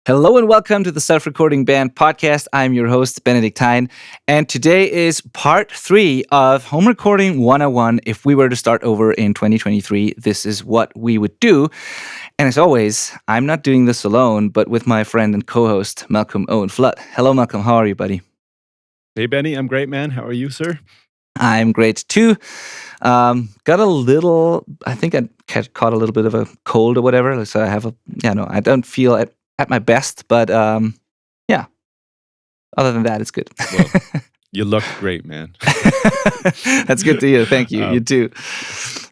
Hello and welcome to the Self-Recording Band podcast. I'm your host, Benedict Hein, and today is part 3 of Home Recording 101. If we were to start over in 2023, this is what we would do. And as always, I'm not doing this alone, but with my friend and co-host, Malcolm Owen Flood. Hello, Malcolm. How are you, buddy? Hey, Benny. I'm great, man. How are you, sir? I'm great, too. Got a little, I think I caught a little bit of a cold or whatever. So I have I don't feel at my best, but yeah. Other than that, it's good. Well, you look great, man. That's good to hear. Thank you. You too.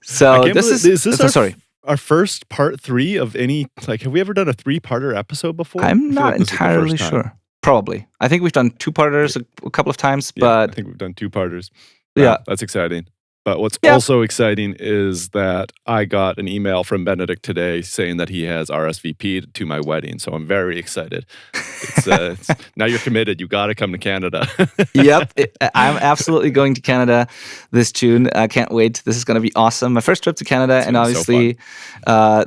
So this is our first part 3 of any, have we ever done a 3-parter episode before? I'm not entirely sure. Probably. I think we've done 2-parters a couple of times, but I think we've done 2-parters. Yeah. That's exciting. But what's also exciting is that I got an email from Benedict today saying that he has RSVP'd to my wedding. So I'm very excited. It's now you're committed. You got to come to Canada. Yep. I'm absolutely going to Canada this June. I can't wait. This is going to be awesome. My first trip to Canada. And obviously,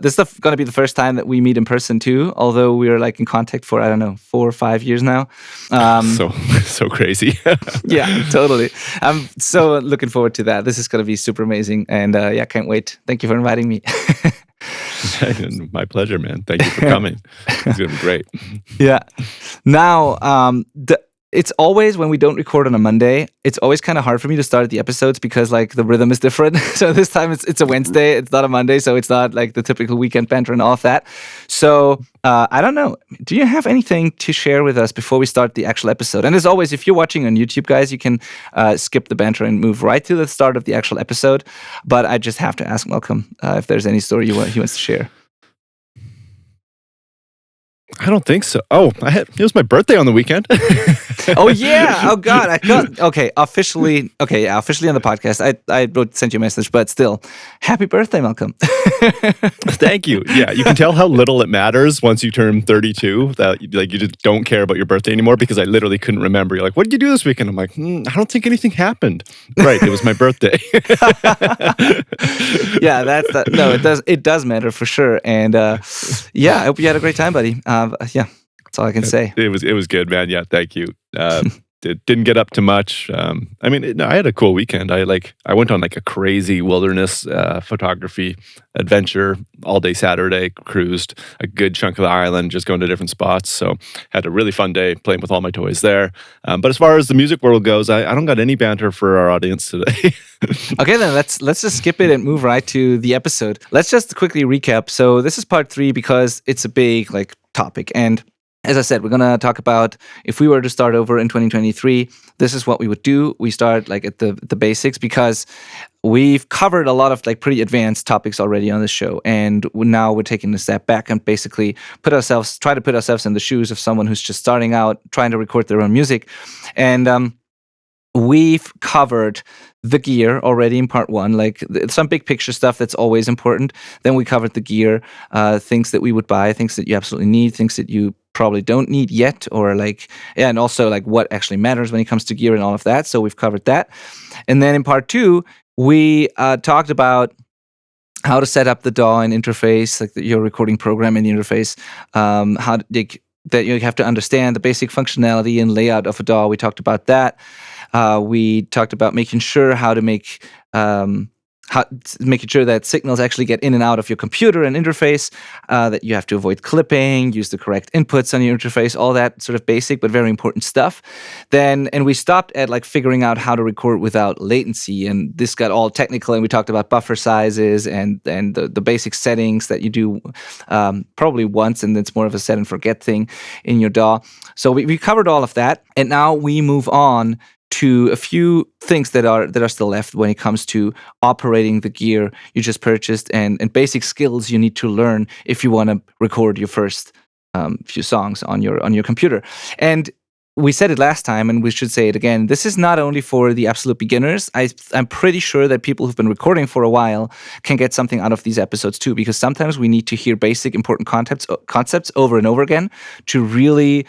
this is going to be the first time that we meet in person too. Although we are in contact for, 4 or 5 years now. So crazy. Yeah, totally. I'm so looking forward to that. This is going to be super amazing, and can't wait. Thank you for inviting me. My pleasure, man. Thank you for coming. It's gonna be great. Yeah. Now, it's always when we don't record on a Monday, it's always kind of hard for me to start the episodes because the rhythm is different. So this time it's a Wednesday, it's not a Monday, so it's not like the typical weekend banter and all of that. So I don't know. Do you have anything to share with us before we start the actual episode? And as always, if you're watching on YouTube, guys, you can skip the banter and move right to the start of the actual episode. But I just have to ask Malcolm if there's any story he wants to share. I don't think so. Oh, it was my birthday on the weekend. Oh yeah! Oh God! Officially on the podcast. I sent you a message, but still, happy birthday, Malcolm. Thank you. Yeah, you can tell how little it matters once you turn 32. That you just don't care about your birthday anymore because I literally couldn't remember. You're like, what did you do this weekend? I'm like, I don't think anything happened. Right, it was my birthday. Yeah, No, it does matter for sure. And I hope you had a great time, buddy. That's all I can say. It was good, man. Yeah, thank you. Didn't get up to much. I had a cool weekend. I went on a crazy wilderness photography adventure all day Saturday. Cruised a good chunk of the island, just going to different spots. So had a really fun day playing with all my toys there. But as far as the music world goes, I don't got any banter for our audience today. Okay, then let's just skip it and move right to the episode. Let's just quickly recap. So this is part 3 because it's a big topic. And as I said, we're going to talk about if we were to start over in 2023, this is what we would do. We start at the basics because we've covered a lot of pretty advanced topics already on this show. And now we're taking a step back and basically try to put ourselves in the shoes of someone who's just starting out, trying to record their own music. And we've covered the gear already in part 1, some big picture stuff that's always important. Then we covered the gear, things that we would buy, things that you absolutely need, things that you probably don't need yet, or and also what actually matters when it comes to gear and all of that. So we've covered that. And then in part 2, we talked about how to set up the DAW and interface, your recording program and the interface, that you have to understand the basic functionality and layout of a DAW. We talked about that. We talked about making sure making sure that signals actually get in and out of your computer and interface, that you have to avoid clipping, use the correct inputs on your interface, all that sort of basic but very important stuff. And we stopped at figuring out how to record without latency, and this got all technical, and we talked about buffer sizes and the basic settings that you do probably once, and it's more of a set and forget thing in your DAW. So we covered all of that, and now we move on to a few things that are still left when it comes to operating the gear you just purchased and basic skills you need to learn if you want to record your first few songs on your computer. And we said it last time, and we should say it again. This is not only for the absolute beginners. I'm pretty sure that people who've been recording for a while can get something out of these episodes too, because sometimes we need to hear basic, important concepts over and over again to really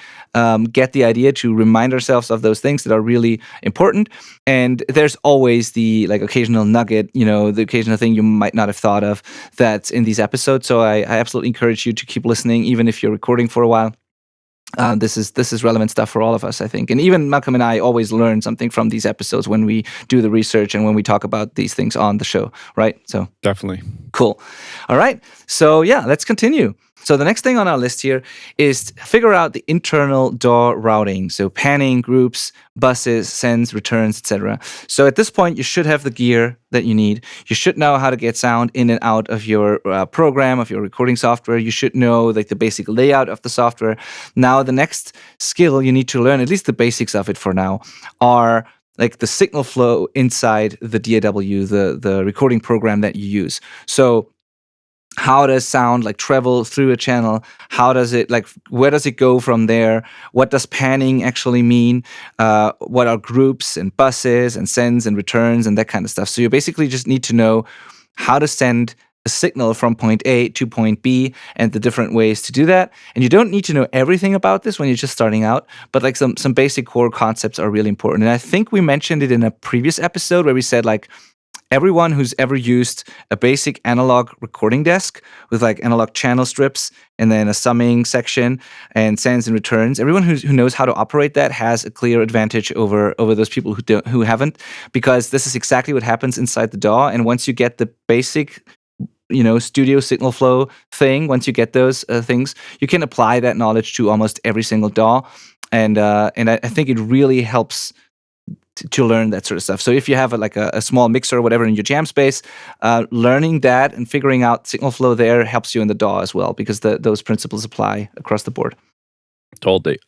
get the idea, to remind ourselves of those things that are really important. And there's always the occasional nugget, the occasional thing you might not have thought of that's in these episodes. So I absolutely encourage you to keep listening, even if you're recording for a while. This is relevant stuff for all of us, I think. And even Malcolm and I always learn something from these episodes when we do the research and when we talk about these things on the show, right? So Definitely. cool. All right. So yeah, let's continue. So the next thing on our list here is to figure out the internal DAW routing. So panning, groups, buses, sends, returns, etc. So at this point, you should have the gear that you need. You should know how to get sound in and out of your program, of your recording software. You should know like the basic layout of the software. Now, the next skill you need to learn, at least the basics of it for now, are like the signal flow inside the DAW, the recording program that you use. So how does sound like travel through a channel? How does it like, where does it go from there? What does panning actually mean? What are groups and buses and sends and returns and that kind of stuff? So you basically just need to know how to send a signal from point A to point B and the different ways to do that. And you don't need to know everything about this when you're just starting out, but like some basic core concepts are really important. And I think we mentioned it in a previous episode where we said like, everyone who's ever used a basic analog recording desk with like analog channel strips and then a summing section and sends and returns, everyone who knows how to operate that has a clear advantage over those people who haven't, because this is exactly what happens inside the DAW. And once you get the basic studio signal flow thing, once you get those things, you can apply that knowledge to almost every single DAW. And I think it really helps to learn that sort of stuff. So if you have a small mixer or whatever in your jam space, learning that and figuring out signal flow there helps you in the DAW as well, because those principles apply across the board. Totally.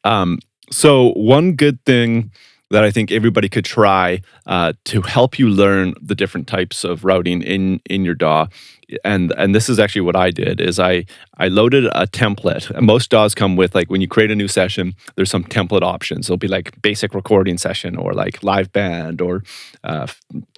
So one good thing that I think everybody could try to help you learn the different types of routing in your DAW, and this is actually what I did, is I loaded a template. And most DAWs come with, like, when you create a new session, there's some template options. It'll be like basic recording session or like live band or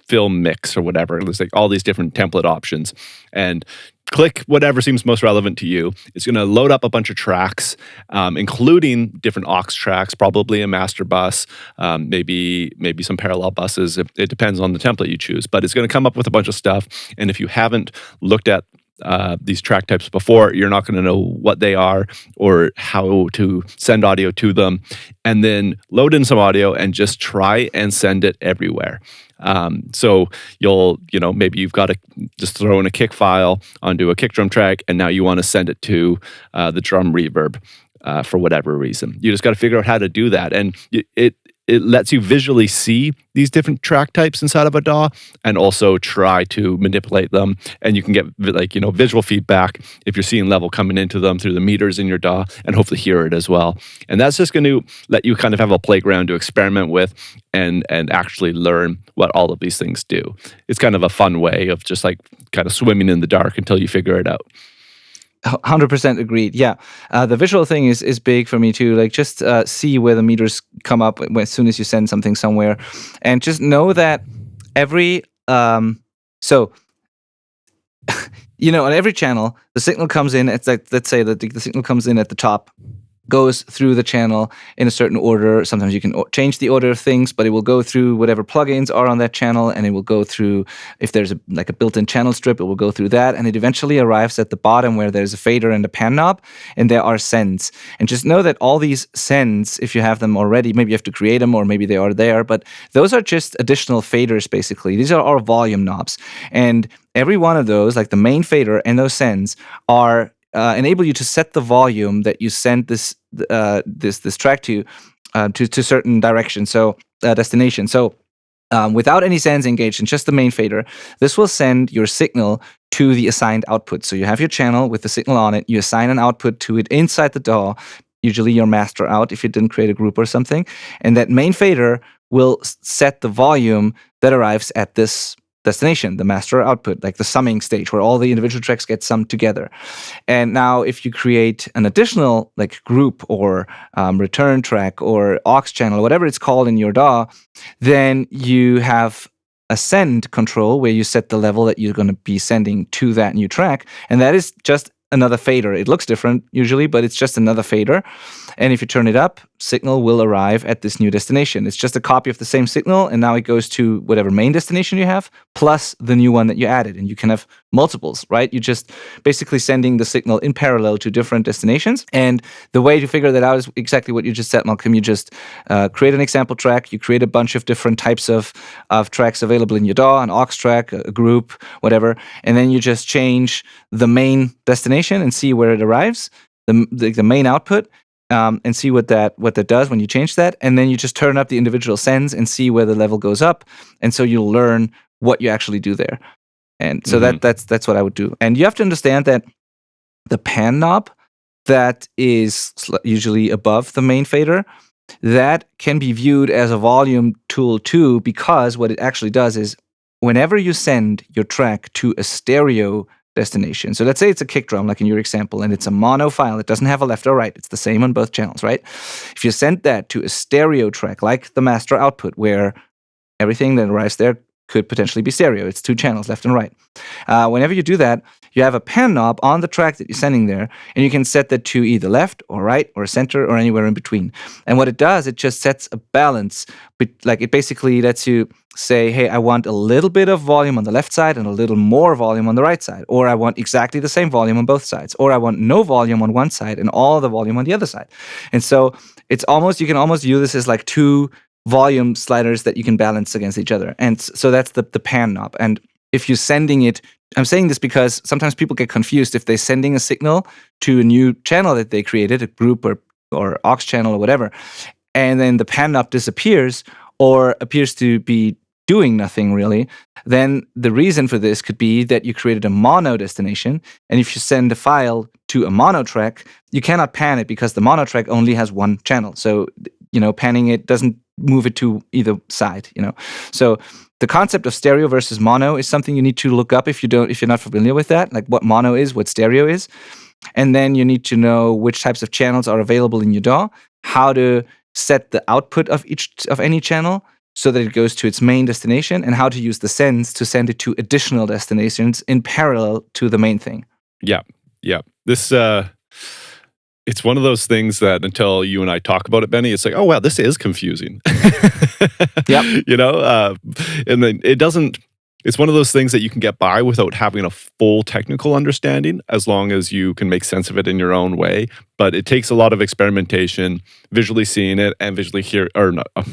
film mix or whatever. There's like all these different template options. And click whatever seems most relevant to you. It's going to load up a bunch of tracks, including different aux tracks, probably a master bus, maybe some parallel buses. It depends on the template you choose, but it's going to come up with a bunch of stuff. And if you haven't looked at these track types before, you're not going to know what they are or how to send audio to them. And then load in some audio and just try and send it everywhere. So maybe you've got to just throw in a kick file onto a kick drum track, and now you want to send it to the drum reverb for whatever reason. You just got to figure out how to do that, and it lets you visually see these different track types inside of a DAW and also try to manipulate them. And you can get visual feedback if you're seeing level coming into them through the meters in your DAW, and hopefully hear it as well. And that's just going to let you kind of have a playground to experiment with and actually learn what all of these things do. It's kind of a fun way of just like kind of swimming in the dark until you figure it out. 100% agreed. Yeah, the visual thing is big for me too. Like, just see where the meters come up as soon as you send something somewhere, and just know that every on every channel the signal comes in. It's like, let's say that the signal comes in at the top, goes through the channel in a certain order. Sometimes you can change the order of things, but it will go through whatever plugins are on that channel, and it will go through, if there's a built-in channel strip, it will go through that, and it eventually arrives at the bottom where there's a fader and a pan knob, and there are sends. And just know that all these sends, if you have them already, maybe you have to create them or maybe they are there, but those are just additional faders basically. These are all volume knobs. And every one of those, like the main fader and those sends, are enable you to set the volume that you send this track to certain directions, so destination. So without any sends engaged and just the main fader, this will send your signal to the assigned output. So you have your channel with the signal on it. You assign an output to it inside the DAW, usually your master out if you didn't create a group or something, and that main fader will set the volume that arrives at this destination, the master output, like the summing stage where all the individual tracks get summed together. And now if you create an additional like group or return track or aux channel, whatever it's called in your DAW, then you have a send control where you set the level that you're going to be sending to that new track. And that is just another fader. It looks different usually, but it's just another fader. And if you turn it up, signal will arrive at this new destination. It's just a copy of the same signal, and now it goes to whatever main destination you have, plus the new one that you added. And you can have multiples, right? You're just basically sending the signal in parallel to different destinations. And the way to figure that out is exactly what you just said, Malcolm. You just create an example track, you create a bunch of different types of tracks available in your DAW, an aux track, a group, whatever, and then you just change the main destination and see where it arrives, the main output, and see what that does when you change that, and then you just turn up the individual sends and see where the level goes up, and so you'll learn what you actually do there. And so that's what I would do. And you have to understand that the pan knob that is usually above the main fader, that can be viewed as a volume tool too, because what it actually does is whenever you send your track to a stereo destination, so let's say it's a kick drum, like in your example, and it's a mono file, it doesn't have a left or right, it's the same on both channels, right? If you send that to a stereo track, like the master output, where everything that arrives there could potentially be stereo, it's two channels, left and right. Whenever you do that, you have a pan knob on the track that you're sending there, and you can set that to either left or right or center or anywhere in between. And what it does, it just sets a balance. Like it basically lets you say, hey, I want a little bit of volume on the left side and a little more volume on the right side, or I want exactly the same volume on both sides, or I want no volume on one side and all the volume on the other side. And so you can almost view this as like two volume sliders that you can balance against each other. And so that's the pan knob. And if you're sending it, I'm saying this because sometimes people get confused if they're sending a signal to a new channel that they created, a group or aux channel or whatever, and then the pan knob disappears or appears to be doing nothing really, then the reason for this could be that you created a mono destination, and if you send a file to a mono track, you cannot pan it because the mono track only has one channel. So, panning it doesn't move it to either side, So the concept of stereo versus mono is something you need to look up if you're not familiar with that, like what mono is, what stereo is. And then you need to know which types of channels are available in your DAW, how to set the output of any channel so that it goes to its main destination, and how to use the sends to send it to additional destinations in parallel to the main thing. Yeah. This it's one of those things that until you and I talk about it, Benny, it's like, oh wow, this is confusing. Yep. And then it's one of those things that you can get by without having a full technical understanding, as long as you can make sense of it in your own way. But it takes a lot of experimentation, visually seeing it and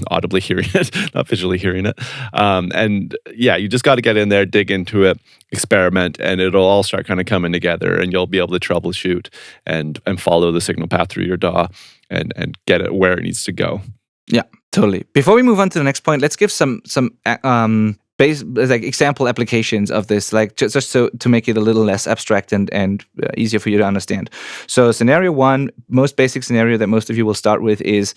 audibly hearing it, not visually hearing it. And yeah, you just got to get in there, dig into it, experiment, and it'll all start kind of coming together, and you'll be able to troubleshoot and follow the signal path through your DAW and get it where it needs to go. Yeah, totally. Before we move on to the next point, let's give some example applications of this, like just so to make it a little less abstract and easier for you to understand. So scenario one, most basic scenario that most of you will start with, is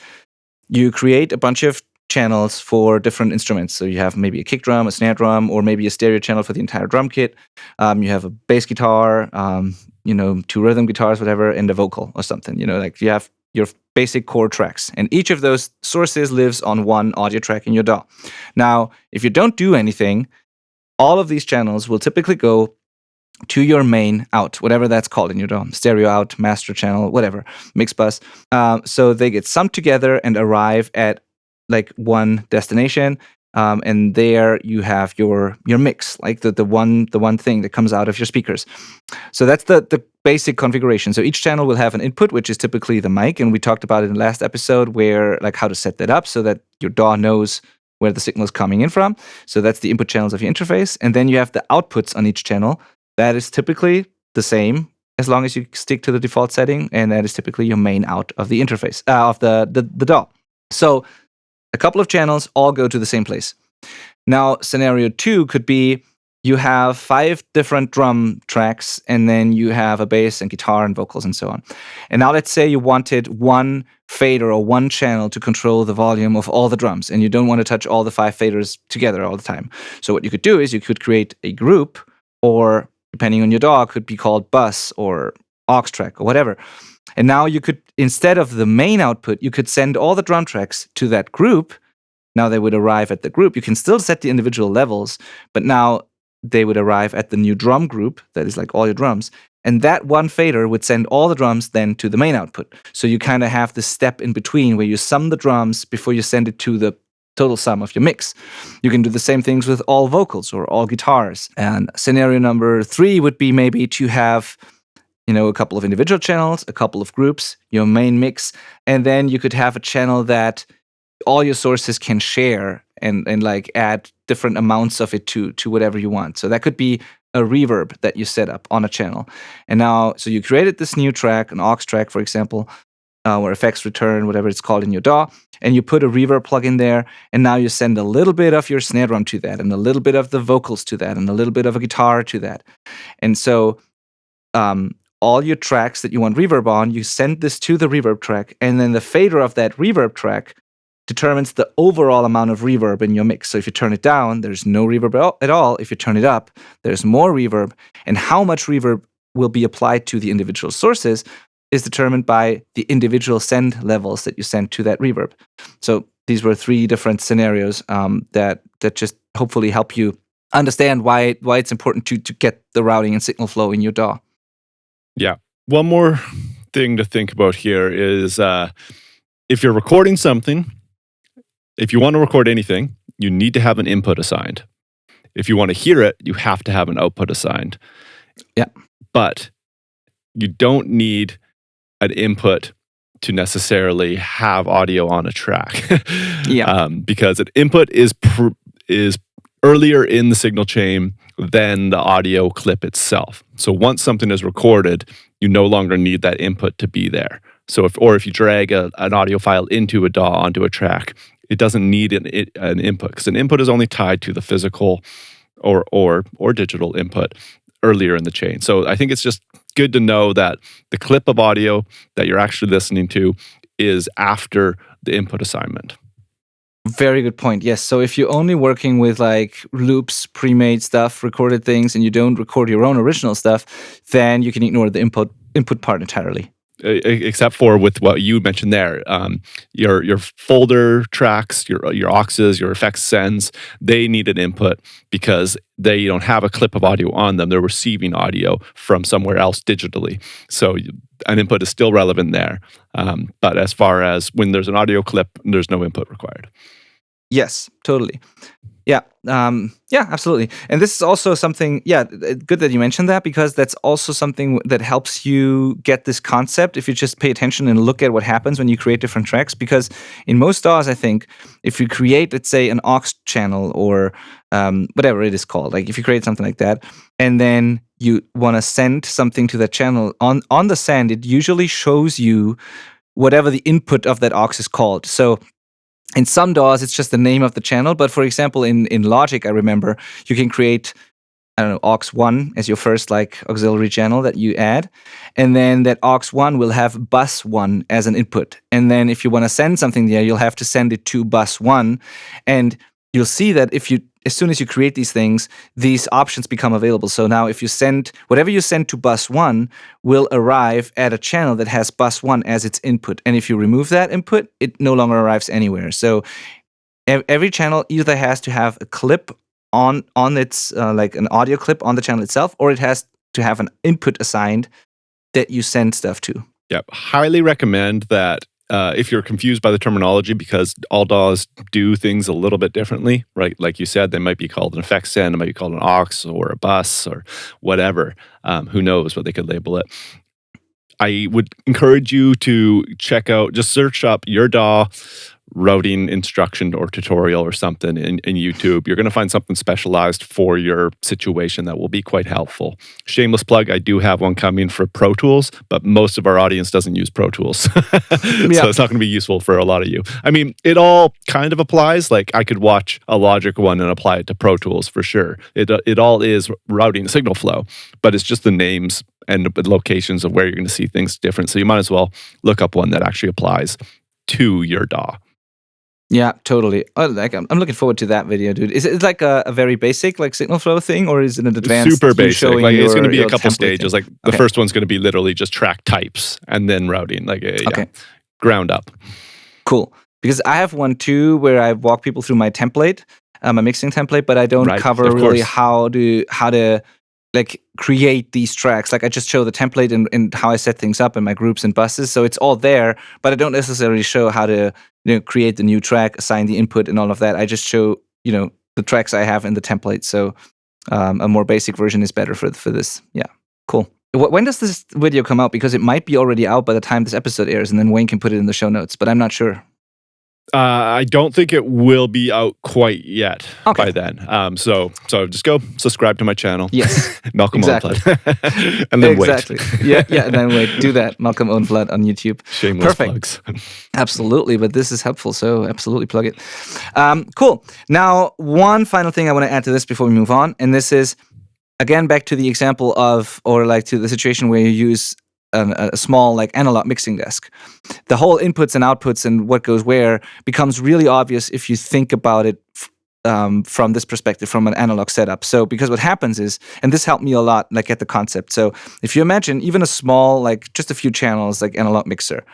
you create a bunch of channels for different instruments. So you have maybe a kick drum, a snare drum, or maybe a stereo channel for the entire drum kit. You have a bass guitar, two rhythm guitars, whatever, and a vocal or something. Like you have your basic core tracks. And each of those sources lives on one audio track in your DAW. Now, if you don't do anything, all of these channels will typically go to your main out, whatever that's called in your DAW, stereo out, master channel, whatever, mix bus. So they get summed together and arrive at like one destination. And there you have your mix, like the one thing that comes out of your speakers. So that's the basic configuration. So each channel will have an input, which is typically the mic, and we talked about it in the last episode, where like how to set that up so that your DAW knows where the signal is coming in from. So that's the input channels of your interface, and then you have the outputs on each channel. That is typically the same as long as you stick to the default setting, and that is typically your main out of the interface of the DAW. So a couple of channels all go to the same place. Now, scenario two could be you have 5 different drum tracks, and then you have a bass and guitar and vocals and so on. And now let's say you wanted one fader or one channel to control the volume of all the drums, and you don't want to touch all the 5 faders together all the time. So what you could do is you could create a group, or depending on your DAW, could be called bus or aux track or whatever. And now you could, instead of the main output, you could send all the drum tracks to that group. Now they would arrive at the group. You can still set the individual levels, but now they would arrive at the new drum group, that is like all your drums. And that one fader would send all the drums then to the main output. So you kind of have this step in between where you sum the drums before you send it to the total sum of your mix. You can do the same things with all vocals or all guitars. And scenario number 3 would be maybe to have, a couple of individual channels, a couple of groups, your main mix, and then you could have a channel that all your sources can share and like add different amounts of it to whatever you want. So that could be a reverb that you set up on a channel. And now, so you created this new track, an aux track, for example, or effects return, whatever it's called in your DAW, and you put a reverb plugin there, and now you send a little bit of your snare drum to that, and a little bit of the vocals to that, and a little bit of a guitar to that. And so all your tracks that you want reverb on, you send this to the reverb track, and then the fader of that reverb track determines the overall amount of reverb in your mix. So if you turn it down, there's no reverb at all. If you turn it up, there's more reverb. And how much reverb will be applied to the individual sources is determined by the individual send levels that you send to that reverb. So these were 3 different scenarios that just hopefully help you understand why it's important to get the routing and signal flow in your DAW. Yeah. One more thing to think about here is if you're recording something, if you want to record anything, you need to have an input assigned. If you want to hear it, you have to have an output assigned. Yeah. But you don't need an input to necessarily have audio on a track. Yeah. Because an input is earlier in the signal chain than the audio clip itself. So once something is recorded, you no longer need that input to be there. So if you drag an audio file into a DAW onto a track, it doesn't need an input, because an input is only tied to the physical or digital input earlier in the chain. So I think it's just good to know that the clip of audio that you're actually listening to is after the input assignment. Very good point. Yes. So if you're only working with like loops, pre-made stuff, recorded things, and you don't record your own original stuff, then you can ignore the input part entirely. Except for with what you mentioned there, your folder tracks, your auxes, your effects sends, they need an input because they don't have a clip of audio on them. They're receiving audio from somewhere else digitally. So an input is still relevant there. But as far as when there's an audio clip, there's no input required. Yes, totally. Yeah, absolutely. And this is also something, good that you mentioned that, because that's also something that helps you get this concept if you just pay attention and look at what happens when you create different tracks. Because in most DAWs, I think, if you create, let's say, an aux channel or whatever it is called, like if you create something like that, and then you want to send something to that channel, on the send, it usually shows you whatever the input of that aux is called. So in some DAWs, it's just the name of the channel. But for example, in Logic, I remember you can create, aux1 as your first like auxiliary channel that you add. And then that aux1 will have bus1 as an input. And then if you want to send something there, you'll have to send it to bus1. And you'll see that as soon as you create these things, these options become available. So now if you send, whatever you send to bus1 will arrive at a channel that has bus1 as its input. And if you remove that input, it no longer arrives anywhere. So every channel either has to have a clip on its, like an audio clip on the channel itself, or it has to have an input assigned that you send stuff to. Yep. Highly recommend that. If you're confused by the terminology, because all DAWs do things a little bit differently, right? Like you said, they might be called an effects send, it might be called an aux or a bus or whatever. Who knows what they could label it. I would encourage you to check out, just search up your DAW routing instruction or tutorial or something in YouTube. You're going to find something specialized for your situation that will be quite helpful. Shameless plug, I do have one coming for Pro Tools, but most of our audience doesn't use Pro Tools. So it's not going to be useful for a lot of you. I mean, it all kind of applies. Like I could watch a Logic one and apply it to Pro Tools for sure. It all is routing signal flow, but it's just the names and the locations of where you're going to see things different. So you might as well look up one that actually applies to your DAW. Yeah, totally. I'm looking forward to that video, dude. Is it like a very basic like signal flow thing, or is it an advanced? Super basic. Like it's going to be a couple stages. Thing? Like the first one's going to be literally just track types and then routing. Like ground up. Cool. Because I have one too where I walk people through my template, a mixing template, but I don't Right, cover of really course. how to like create these tracks. Like I just show the template and how I set things up in my groups and buses. So it's all there, but I don't necessarily show how to create the new track, assign the input, and all of that. I just show the tracks I have in the template. So a more basic version is better for this. Yeah, cool. When does this video come out? Because it might be already out by the time this episode airs, and then Wayne can put it in the show notes. But I'm not sure. I don't think it will be out quite yet by then. So just go subscribe to my channel. Yes, Malcolm exactly. Owenflood. And then exactly. wait. Yeah, and then wait. Do that, Malcolm Owenflood on YouTube. Shameless plugs. Absolutely, but this is helpful, so absolutely plug it. Cool. Now, one final thing I want to add to this before we move on, and this is, again, back to the example of, or like to the situation where you use a small like analog mixing desk. The whole inputs and outputs and what goes where becomes really obvious if you think about it from this perspective, from an analog setup. So because what happens is, and this helped me a lot, like get the concept. So if you imagine even a small, like just a few channels, like analog mixer,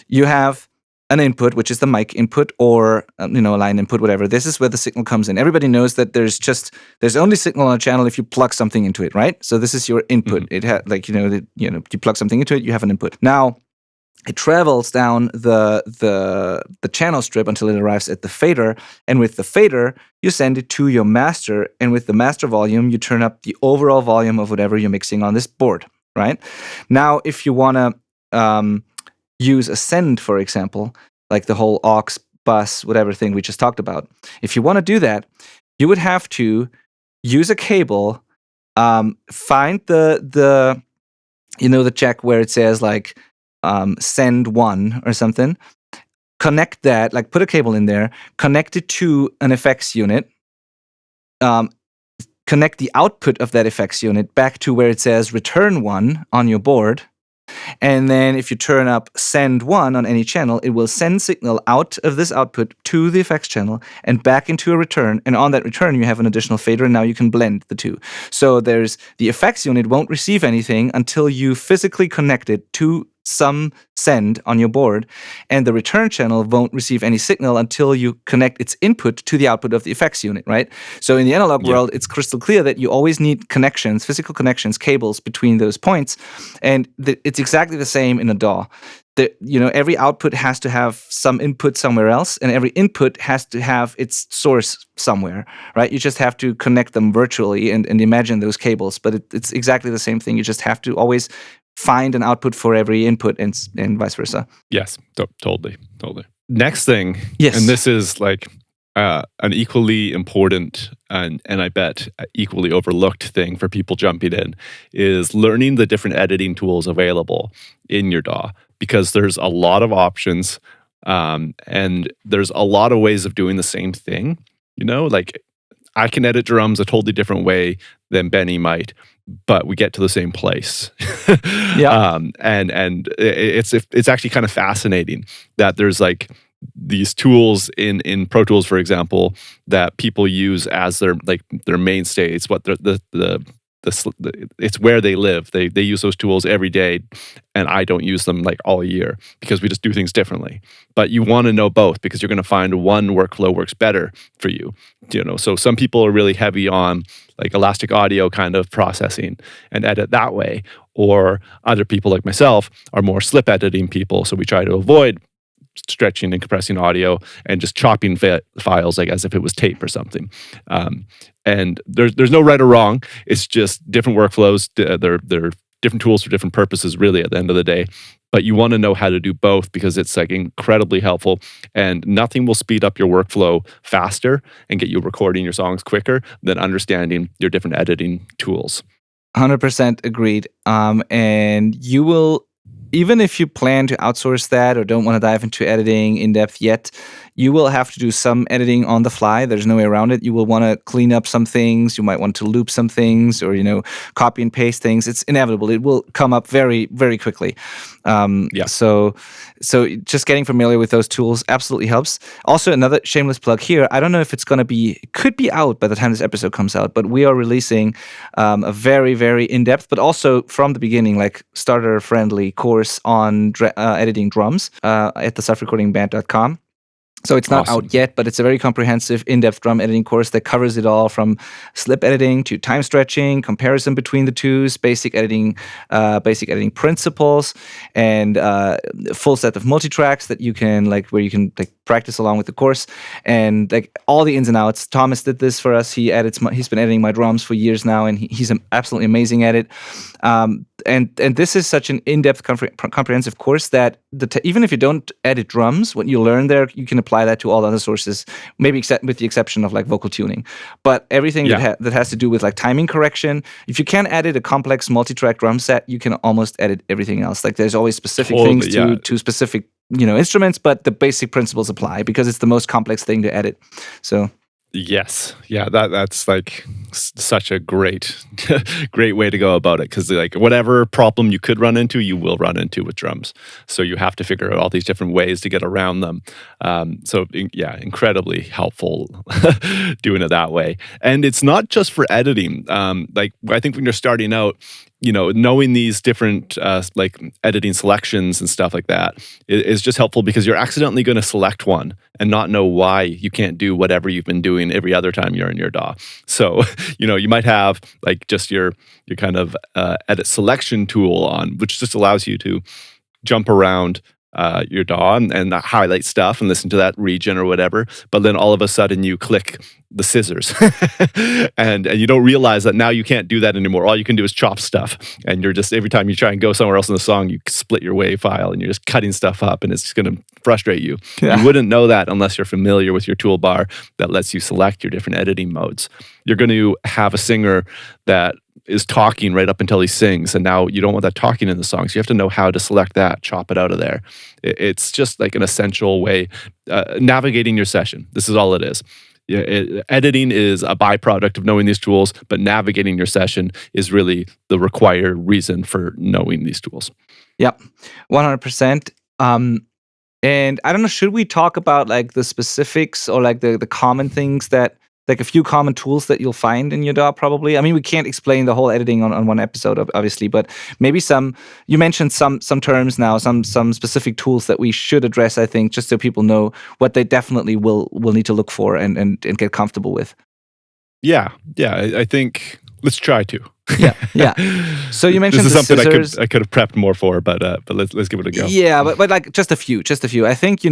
you have an input, which is the mic input, or a line input, whatever. This is where the signal comes in. Everybody knows that there's only signal on a channel if you plug something into it, right? So this is your input. Mm-hmm. It had you plug something into it, you have an input. Now it travels down the channel strip until it arrives at the fader, and with the fader you send it to your master, and with the master volume you turn up the overall volume of whatever you're mixing on this board, right? Now if you want to use a send, for example, like the whole aux, bus, whatever thing we just talked about. If you want to do that, you would have to use a cable, find the jack where it says like send one or something, connect that, like put a cable in there, connect it to an effects unit, connect the output of that effects unit back to where it says return one on your board. And then if you turn up send one on any channel, it will send signal out of this output to the effects channel and back into a return. And on that return, you have an additional fader, and now you can blend the two. So there's the effects unit won't receive anything until you physically connect it to some send on your board, and the return channel won't receive any signal until you connect its input to the output of the effects unit, right? So in the analog world, it's crystal clear that you always need connections, physical connections, cables between those points, and it's exactly the same in a DAW. Every output has to have some input somewhere else, and every input has to have its source somewhere, right? You just have to connect them virtually and imagine those cables, but it's exactly the same thing. You just have to always find an output for every input and vice versa. Yes, totally. Next thing, yes, and this is like an equally important and I bet equally overlooked thing for people jumping in, is learning the different editing tools available in your DAW, because there's a lot of options and there's a lot of ways of doing the same thing. Like I can edit drums a totally different way than Benny might, but we get to the same place. And it's actually kind of fascinating that there's like these tools in Pro Tools, for example, that people use as their mainstay. It's what it's where they live. They use those tools every day, and I don't use them like all year because we just do things differently. But you want to know both, because you're going to find one workflow works better for you. So some people are really heavy on like elastic audio kind of processing and edit that way, or other people like myself are more slip editing people. So we try to avoid stretching and compressing audio and just chopping files like as if it was tape or something. And there's no right or wrong. It's just different workflows. They're different tools for different purposes, really, at the end of the day. But you want to know how to do both, because it's like incredibly helpful, and nothing will speed up your workflow faster and get you recording your songs quicker than understanding your different editing tools. 100% agreed. And you will, even if you plan to outsource that or don't want to dive into editing in depth yet, you will have to do some editing on the fly. There's no way around it. You will want to clean up some things. You might want to loop some things, or copy and paste things. It's inevitable. It will come up very, very quickly. So just getting familiar with those tools absolutely helps. Also, another shameless plug here. I don't know if it could be out by the time this episode comes out, but we are releasing a very, very in-depth, but also from the beginning, like starter-friendly course on editing drums at the selfrecordingband.com. So it's not Awesome. out yet, but it's a very comprehensive, in-depth drum editing course that covers it all, from slip editing to time stretching, comparison between the twos, basic editing principles, and full set of multi-tracks that you can where you can practice along with the course, and all the ins and outs. Thomas did this for us. He's been editing my drums for years now, and he's absolutely amazing at it. And this is such an in-depth, comprehensive course that even if you don't edit drums, what you learn there, you can apply that to all other sources, maybe with the exception of vocal tuning. But everything that has to do with timing correction, if you can edit a complex multi-track drum set, you can almost edit everything else. There's always specific things to specific instruments, but the basic principles apply because it's the most complex thing to edit. So. Yes. Yeah, that's such a great great way to go about it, because whatever problem you could run into, you will run into with drums. So you have to figure out all these different ways to get around them. So incredibly helpful doing it that way. And it's not just for editing. I think when you're starting out, knowing these different editing selections and stuff like that is just helpful, because you're accidentally going to select one and not know why you can't do whatever you've been doing every other time you're in your DAW. So, you might have just your kind of edit selection tool on, which just allows you to jump around your DAW and highlight stuff and listen to that region or whatever. But then all of a sudden you click the scissors and you don't realize that now you can't do that anymore. All you can do is chop stuff. And you're just, every time you try and go somewhere else in the song, you split your WAV file and you're just cutting stuff up, and it's just going to frustrate you. Yeah. You wouldn't know that unless you're familiar with your toolbar that lets you select your different editing modes. You're going to have a singer that is talking right up until he sings, and now you don't want that talking in the song, so you have to know how to select that, chop it out of there. It's just an essential way, navigating your session. This is all it is. Editing is a byproduct of knowing these tools, but navigating your session is really the required reason for knowing these tools. Yep, 100%. And I don't know, should we talk about the specifics or the common things that, a few common tools that you'll find in your DAW probably? I mean, we can't explain the whole editing on one episode, obviously, but maybe you mentioned some terms now, some specific tools that we should address, I think, just so people know what they definitely will need to look for and get comfortable with. Yeah, I think let's try to. Yeah. So you mentioned this is something scissors. I could have prepped more for, but let's give it a go. Yeah, but just a few. I think you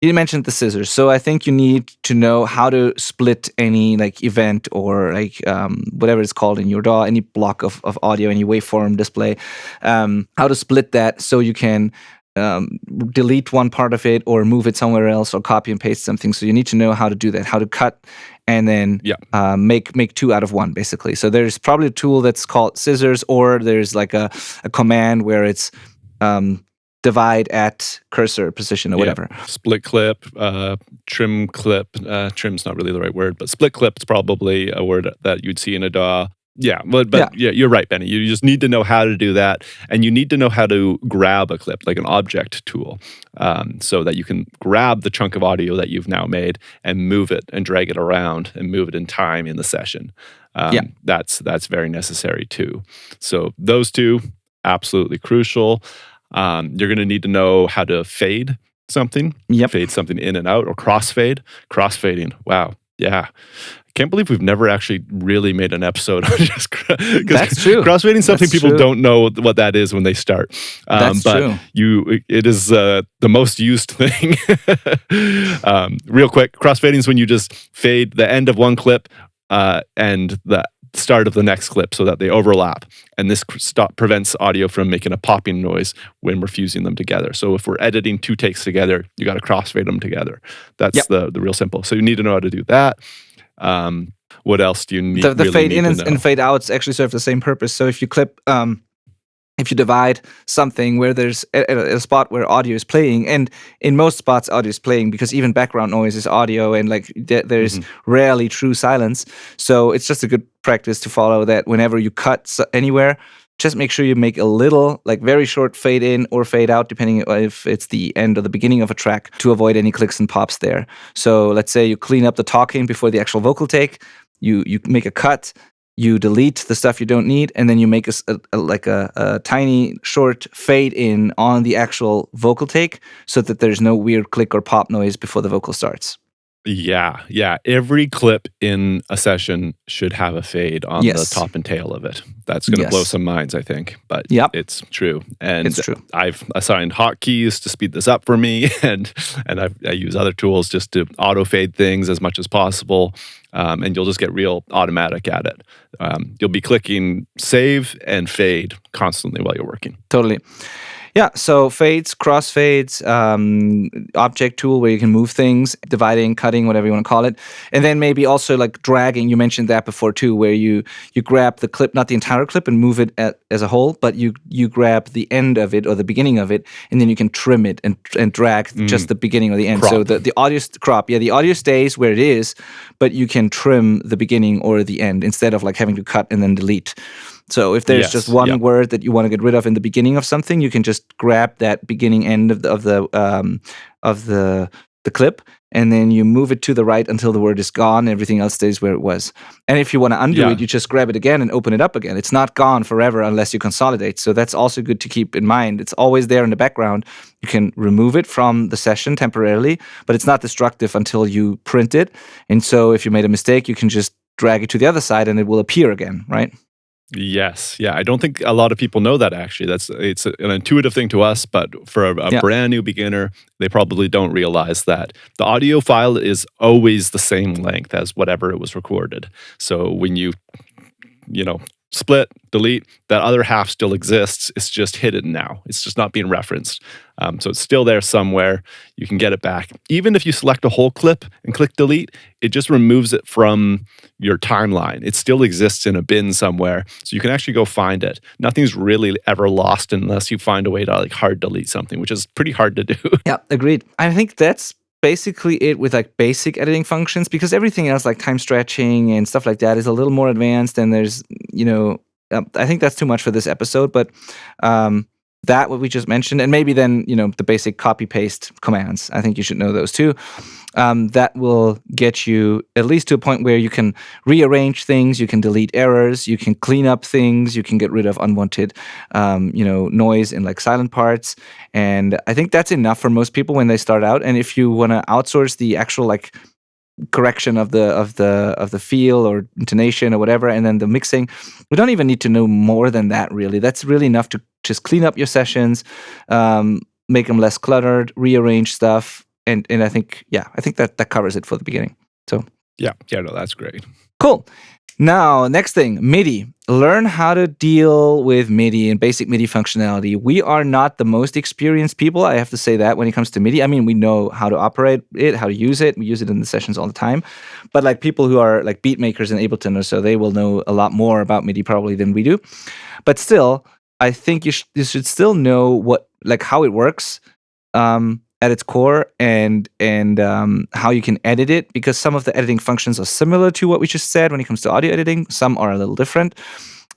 mentioned the scissors, so I think you need to know how to split any event or whatever it's called in your DAW, any block of audio, any waveform display, how to split that so you can delete one part of it or move it somewhere else or copy and paste something. So you need to know how to do that, how to cut and then make two out of one, basically. So there's probably a tool that's called scissors, or there's a command where it's divide at cursor position or whatever. Split clip, trim clip. Trim's not really the right word, but split clip is probably a word that you'd see in a DAW. Yeah, but you're right, Benny. You just need to know how to do that, and you need to know how to grab a clip, like an object tool, so that you can grab the chunk of audio that you've now made and move it and drag it around and move it in time in the session. That's very necessary too. So those two, absolutely crucial. You're going to need to know how to fade something, fade something in and out, or crossfade. Crossfading, wow, yeah. Can't believe we've never actually really made an episode on just that's true. Crossfading is something people don't know what that is when they start. That's but true. It is the most used thing. Real quick, crossfading is when you just fade the end of one clip and the start of the next clip so that they overlap, and this prevents audio from making a popping noise when we're fusing them together. So if we're editing two takes together, you got to crossfade them together. That's the real simple. So you need to know how to do that. What else do you need? The fade in and fade outs actually serve the same purpose. So if you if you divide something where there's a spot where audio is playing, and in most spots audio is playing because even background noise is audio, and there's rarely true silence. So it's just a good practice to follow that whenever you cut anywhere, just make sure you make a little, very short fade in or fade out, depending if it's the end or the beginning of a track, to avoid any clicks and pops there. So let's say you clean up the talking before the actual vocal take, you make a cut, you delete the stuff you don't need, and then you make a tiny short fade in on the actual vocal take so that there's no weird click or pop noise before the vocal starts. Yeah, yeah. Every clip in a session should have a fade on the Yes. top and tail of it. That's going to blow Yes. some minds, I think, but Yep. it's true. And It's true. I've assigned hotkeys to speed this up for me, and I use other tools just to auto fade things as much as possible, and you'll just get real automatic at it. You'll be clicking save and fade constantly while you're working. Totally. Yeah, so fades, crossfades, object tool where you can move things, dividing, cutting, whatever you want to call it. And then maybe also like dragging, you mentioned that before too, where you grab the clip, not the entire clip, and move it as a whole, but you grab the end of it or the beginning of it, and then you can trim it and drag just the beginning or the end. Crop. So the audio crop, the audio stays where it is, but you can trim the beginning or the end instead of like having to cut and then delete. So if there's just one word that you want to get rid of in the beginning of something, you can just grab that beginning end of the clip, and then you move it to the right until the word is gone. Everything else stays where it was. And if you want to undo it, you just grab it again and open it up again. It's not gone forever unless you consolidate. So that's also good to keep in mind. It's always there in the background. You can remove it from the session temporarily, but it's not destructive until you print it. And so if you made a mistake, you can just drag it to the other side and it will appear again, right? Yes. Yeah. I don't think a lot of people know that actually. It's an intuitive thing to us, but for a brand new beginner, they probably don't realize that the audio file is always the same length as whatever it was recorded. So when you split, delete, that other half still exists. It's just hidden now. It's just not being referenced. So it's still there somewhere. You can get it back. Even if you select a whole clip and click delete, it just removes it from your timeline. It still exists in a bin somewhere. So you can actually go find it. Nothing's really ever lost unless you find a way to like hard delete something, which is pretty hard to do. Yeah, agreed. I think that's basically it with like basic editing functions, because everything else like time stretching and stuff like that is a little more advanced, and there's I think that's too much for this episode, but that what we just mentioned, and maybe then the basic copy paste commands, I think you should know those too. That will get you at least to a point where you can rearrange things, you can delete errors, you can clean up things, you can get rid of unwanted noise in like silent parts. And I think that's enough for most people when they start out. And if you want to outsource the actual like correction of the feel or intonation or whatever, and then the mixing, we don't even need to know more than that really. That's really enough to just clean up your sessions, make them less cluttered, rearrange stuff, and I think that covers it for the beginning. So yeah, no, that's great. Cool. Now, next thing, MIDI. Learn how to deal with MIDI and basic MIDI functionality. We are not the most experienced people, I have to say that, when it comes to MIDI. I mean, we know how to operate it, how to use it. We use it in the sessions all the time. But like people who are like beat makers in Ableton or so, they will know a lot more about MIDI probably than we do. But still, I think you should still know how it works at its core, and how you can edit it, because some of the editing functions are similar to what we just said when it comes to audio editing. Some are a little different.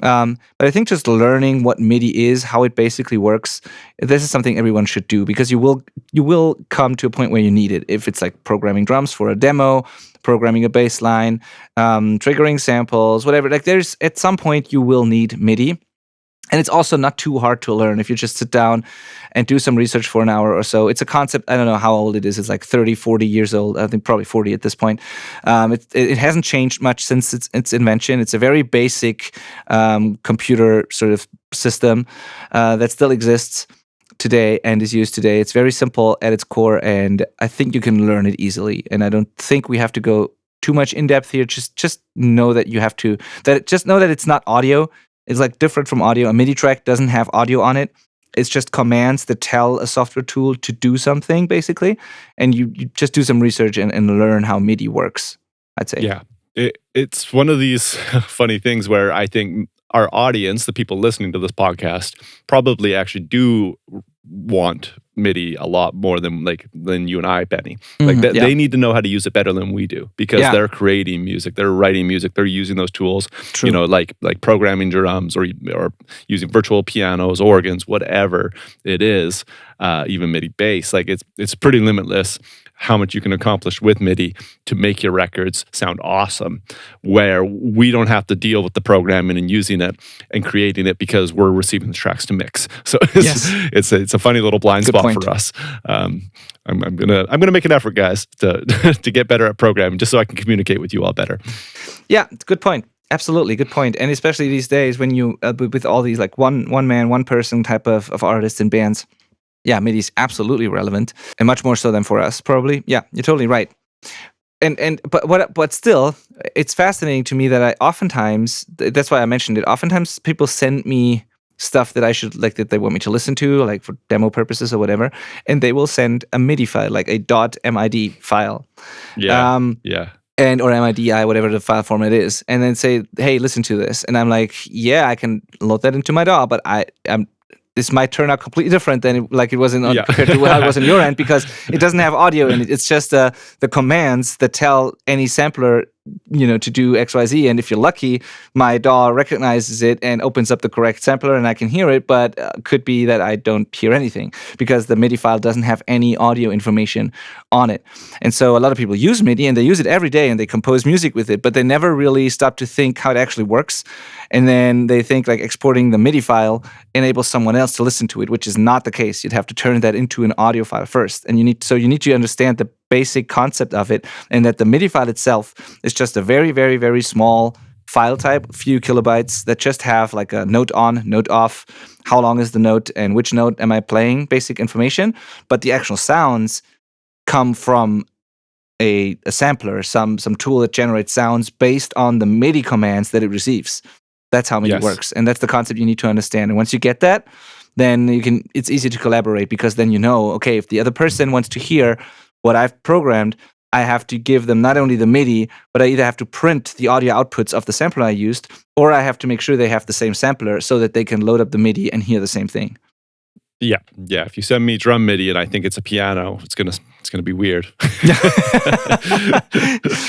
But I think just learning what MIDI is, how it basically works, this is something everyone should do, because you will come to a point where you need it. If it's like programming drums for a demo, programming a bass line, triggering samples, whatever. Like there's at some point you will need MIDI. And it's also not too hard to learn if you just sit down and do some research for an hour or so. It's a concept, I don't know how old it is. It's like 30, 40 years old. I think probably 40 at this point. It hasn't changed much since its invention. It's a very basic computer sort of system that still exists today and is used today. It's very simple at its core, and I think you can learn it easily. And I don't think we have to go too much in depth here. Just know that just know that it's not audio. It's like different from audio. A MIDI track doesn't have audio on it. It's just commands that tell a software tool to do something, basically. And you just do some research and learn how MIDI works, I'd say. Yeah. It's one of these funny things where I think our audience, the people listening to this podcast, probably actually do want MIDI a lot more than you and I, Benny. They need to know how to use it better than we do, because they're creating music, they're writing music, they're using those tools. True. Like programming drums or using virtual pianos, organs, whatever it is, even MIDI bass. Like it's pretty limitless. how much you can accomplish with MIDI to make your records sound awesome, where we don't have to deal with the programming and using it and creating it because we're receiving the tracks to mix. So it's a funny little blind spot for us. I'm gonna make an effort, guys, to to get better at programming, just so I can communicate with you all better. Yeah, it's a good point. Absolutely, good point. And especially these days when you with all these like one man, one person type of artists and bands, yeah, MIDI is absolutely relevant, and much more so than for us, probably. Yeah, you're totally right. But still, it's fascinating to me that I oftentimes, that's why I mentioned it. Oftentimes, people send me stuff that I should like that they want me to listen to, like for demo purposes or whatever, and they will send a MIDI file, like a .mid file. And or MIDI, whatever the file format is, and then say, "Hey, listen to this." And I'm like, "Yeah, I can load that into my DAW, but this might turn out completely different than it was compared to how it was on your end, because it doesn't have audio in it. It's just the commands that tell any sampler, to do XYZ. And if you're lucky, my DAW recognizes it and opens up the correct sampler and I can hear it, but could be that I don't hear anything because the MIDI file doesn't have any audio information on it. And so a lot of people use MIDI and they use it every day and they compose music with it, but they never really stop to think how it actually works. And then they think like exporting the MIDI file enables someone else to listen to it, which is not the case. You'd have to turn that into an audio file first. And you need to understand the basic concept of it, and that the MIDI file itself is just a very, very, very small file type, a few kilobytes that just have like a note on, note off, how long is the note and which note am I playing, basic information. But the actual sounds come from a sampler, some tool that generates sounds based on the MIDI commands that it receives. That's how MIDI works, and that's the concept you need to understand. And once you get that, then it's easy to collaborate, because then okay, if the other person wants to hear what I've programmed, I have to give them not only the MIDI, but I either have to print the audio outputs of the sampler I used, or I have to make sure they have the same sampler so that they can load up the MIDI and hear the same thing. Yeah. If you send me drum MIDI and I think it's a piano, it's gonna be weird.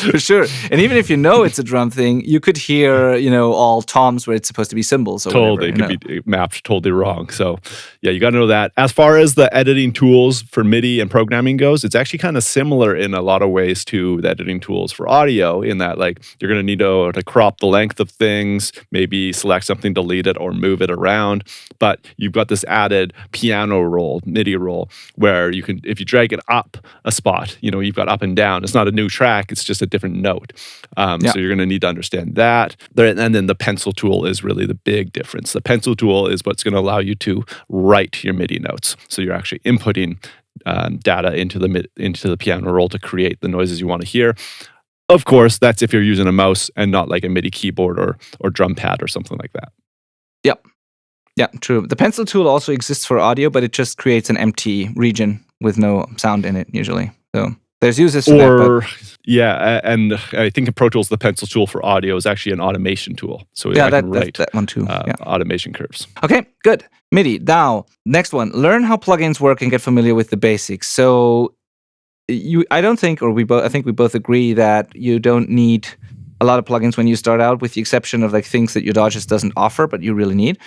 For sure. And even if it's a drum thing, you could hear, all toms where it's supposed to be cymbals or totally, whatever. It could be mapped totally wrong. So yeah, you got to know that. As far as the editing tools for MIDI and programming goes, it's actually kind of similar in a lot of ways to the editing tools for audio, in that like you're going to need to crop the length of things, maybe select something, delete it, or move it around. But you've got this added piano roll, MIDI roll, where you can, if you drag it up a spot, you've got up and down. It's not a new track, it's just a different note. So you're going to need to understand that. And then the pencil tool is really the big difference. The pencil tool is what's going to allow you to write your MIDI notes. So you're actually inputting data into the piano roll to create the noises you want to hear. Of course, that's if you're using a mouse and not like a MIDI keyboard or drum pad or something like that. Yep. Yeah, true. The pencil tool also exists for audio, but it just creates an empty region with no sound in it usually. So there's uses for that. Yeah, and I think in Pro Tools, the pencil tool for audio is actually an automation tool. So I can write that one too. Automation curves. Okay, good. MIDI. Now, next one. Learn how plugins work and get familiar with the basics. So I think we both agree that you don't need a lot of plugins when you start out, with the exception of like things that your DAW just doesn't offer, but you really need.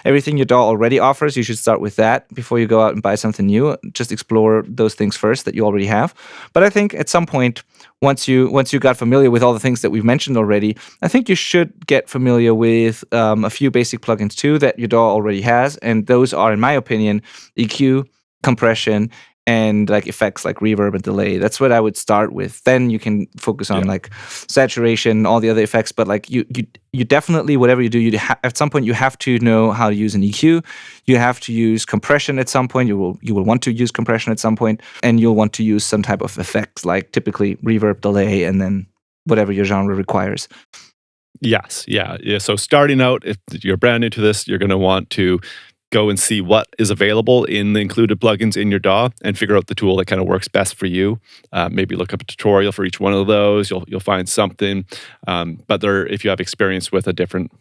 Everything your DAW already offers, you should start with that before you go out and buy something new. Just explore those things first that you already have. But I think at some point, once you got familiar with all the things that we've mentioned already, I think you should get familiar with a few basic plugins too that your DAW already has, and those are, in my opinion, EQ, compression, and like effects like reverb and delay. That's what I would start with. Then you can focus on like saturation, all the other effects. But like you definitely, whatever you do, at some point you have to know how to use an EQ. You have to use compression at some point. You will want to use compression at some point, and you'll want to use some type of effects, like typically reverb, delay, and then whatever your genre requires. Yes, yeah. So starting out, if you're brand new to this, you're going to want to go and see what is available in the included plugins in your DAW and figure out the tool that kind of works best for you. Maybe look up a tutorial for each one of those. You'll find something. But if you have experience with a different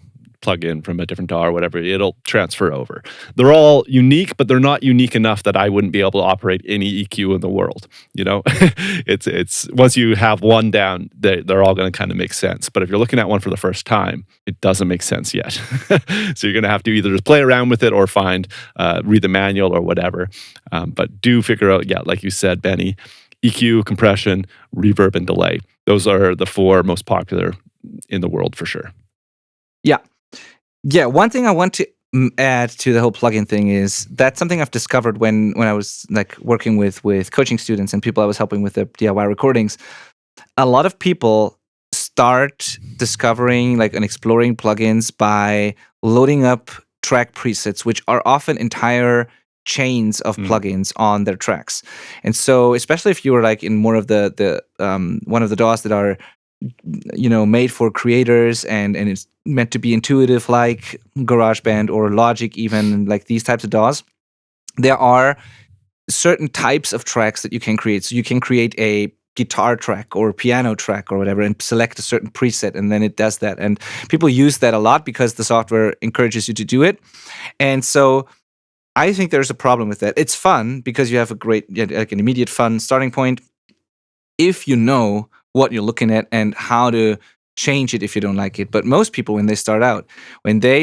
plugin from a different DAW or whatever, it'll transfer over. They're all unique, but they're not unique enough that I wouldn't be able to operate any EQ in the world. It's once you have one down, they're all going to kind of make sense. But if you're looking at one for the first time, it doesn't make sense yet. So you're going to have to either just play around with it or read the manual or whatever. But do figure out, like you said, Benny, EQ, compression, reverb, and delay. Those are the 4 most popular in the world for sure. Yeah. Yeah, one thing I want to add to the whole plugin thing is that's something I've discovered when I was like working with coaching students and people I was helping with the DIY recordings. A lot of people start discovering like and exploring plugins by loading up track presets, which are often entire chains of plugins on their tracks. And so, especially if you were like in more of the one of the DAWs that are made for creators and it's meant to be intuitive, like GarageBand or Logic, even like these types of DAWs, there are certain types of tracks that you can create. So you can create a guitar track or piano track or whatever and select a certain preset, and then it does that. And people use that a lot because the software encourages you to do it. And so I think there's a problem with that. It's fun because you have a great, like an immediate fun starting point if you know what you're looking at and how to change it if you don't like it. But most people, when they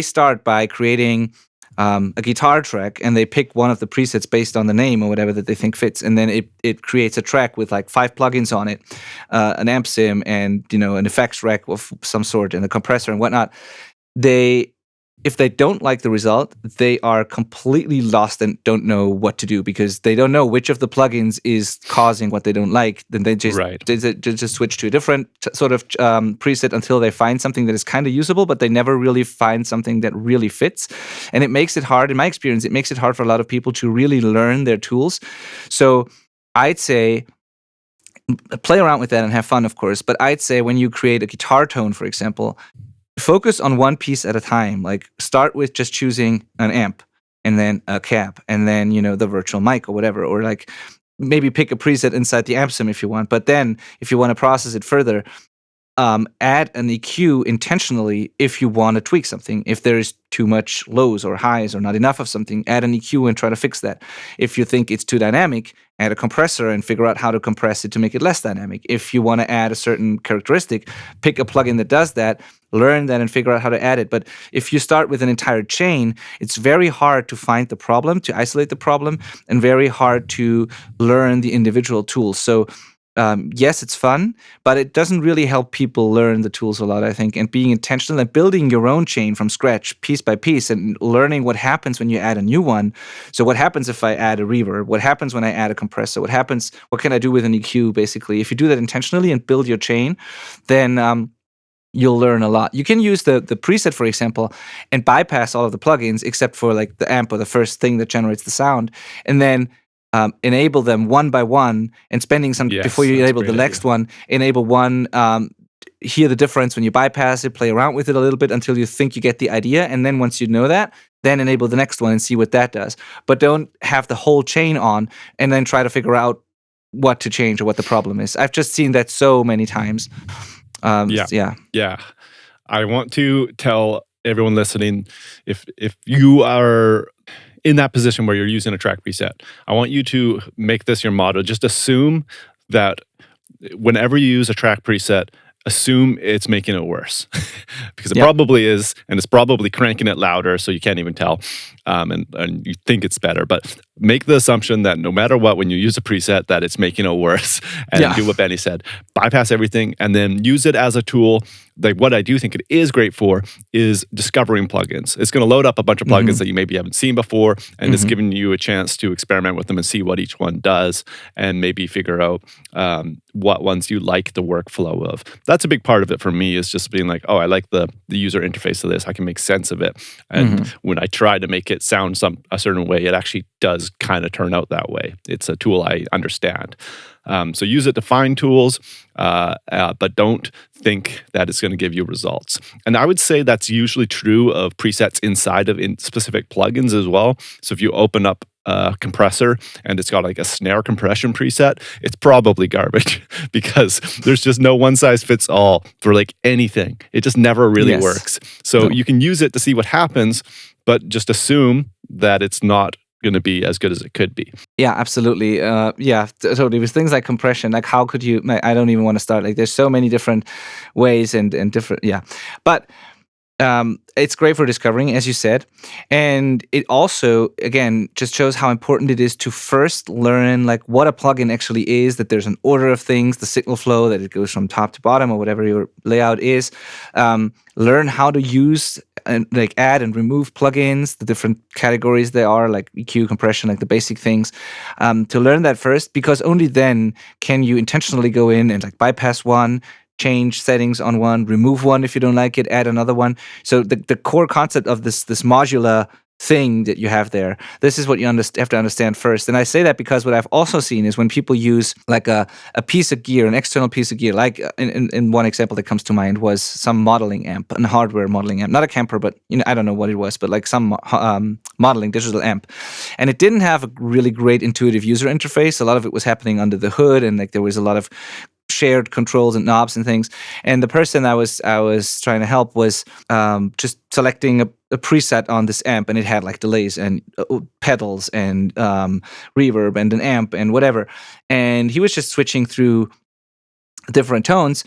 start by creating a guitar track and they pick one of the presets based on the name or whatever that they think fits, and then it creates a track with like 5 plugins on it, an amp sim and an effects rack of some sort and a compressor and whatnot. If they don't like the result, they are completely lost and don't know what to do because they don't know which of the plugins is causing what they don't like. Then they just switch to a different sort of preset until they find something that is kind of usable, but they never really find something that really fits. And it makes it hard, in my experience, it makes it hard for a lot of people to really learn their tools. So I'd say play around with that and have fun, of course. But I'd say when you create a guitar tone, for example, focus on one piece at a time. Like start with just choosing an amp and then a cab and then, the virtual mic or whatever, or like maybe pick a preset inside the amp sim if you want. But then if you want to process it further, add an EQ intentionally if you want to tweak something. If there is too much lows or highs or not enough of something, add an EQ and try to fix that. If you think it's too dynamic, add a compressor and figure out how to compress it to make it less dynamic. If you want to add a certain characteristic, pick a plugin that does that, learn that and figure out how to add it. But if you start with an entire chain, it's very hard to find the problem, to isolate the problem, and very hard to learn the individual tools. So yes, it's fun, but it doesn't really help people learn the tools a lot, I think. And being intentional and building your own chain from scratch, piece by piece, and learning what happens when you add a new one. So what happens if I add a reverb? What happens when I add a compressor? What can I do with an EQ, basically? If you do that intentionally and build your chain, then you'll learn a lot. You can use the preset, for example, and bypass all of the plugins except for like the amp or the first thing that generates the sound, and then enable them one by one, and spending some before you enable the next one. Enable one, hear the difference when you bypass it, play around with it a little bit until you think you get the idea, and then once you know that, then enable the next one and see what that does. But don't have the whole chain on and then try to figure out what to change or what the problem is. I've just seen that so many times. Yeah. I want to tell everyone listening, if you are in that position where you're using a track preset, I want you to make this your motto. Just assume that whenever you use a track preset, assume it's making it worse because it probably is, and it's probably cranking it louder so you can't even tell, and you think it's better. But make the assumption that no matter what, when you use a preset, that it's making it worse, and do what Benny said. Bypass everything and then use it as a tool. Like what I do think it is great for is discovering plugins. It's going to load up a bunch of plugins that you maybe haven't seen before, and it's giving you a chance to experiment with them and see what each one does, and maybe figure out what ones you like the workflow of. That's a big part of it for me, is just being like, oh, I like the user interface of this. I can make sense of it. And when I try to make it sound a certain way, it actually does kind of turn out that way. It's a tool I understand. So use it to find tools, but don't think that it's going to give you results. And I would say that's usually true of presets inside of specific plugins as well. So if you open up a compressor and it's got like a snare compression preset, it's probably garbage because there's just no one size fits all for like anything. It just never really works. So you can use it to see what happens, but just assume that it's not going to be as good as it could be. Yeah, absolutely. Totally. With things like compression, like how could you, I don't even want to start. Like there's so many different ways and different, but It's great for discovering, as you said. And it also, again, just shows how important it is to first learn like what a plugin actually is, that there's an order of things, the signal flow, that it goes from top to bottom or whatever your layout is. Learn how to use and like add and remove plugins, the different categories they are, like EQ, compression, like the basic things. To learn that first, because only then can you intentionally go in and like bypass one, change settings on one, remove one if you don't like it, add another one. So the core concept of this modular thing that you have there, this is what you have to understand first. And I say that because what I've also seen is when people use like a piece of gear, an external piece of gear, like in one example that comes to mind was some modeling amp, a hardware modeling amp, not a Kemper, but I don't know what it was, but like some modeling digital amp. And it didn't have a really great intuitive user interface. A lot of it was happening under the hood, and like there was a lot of shared controls and knobs and things. And the person I was trying to help was just selecting a preset on this amp, and it had like delays and pedals and reverb and an amp and whatever. And he was just switching through different tones